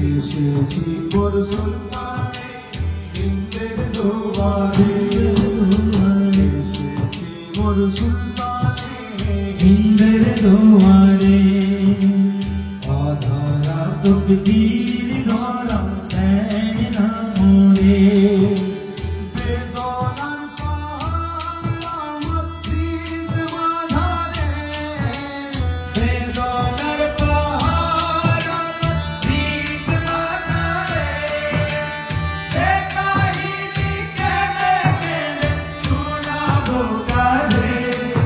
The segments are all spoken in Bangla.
এসেছি মোর সুলতানে হিন্দের দুয়ারে, এসেছি মোর সুলতানে হিন্দের দুয়ারে অধরা তকদীর গরম দেয় না মোরে বেদনার পাহাড় আমার হৃদ মাঝারে, বেদনার পাহাড় আমার হৃদ মাঝারে সে কাহিনী কেঁদে কেঁদে শোনাবো কারে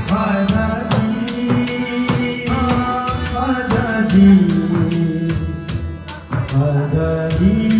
খাজাজি খাজাজি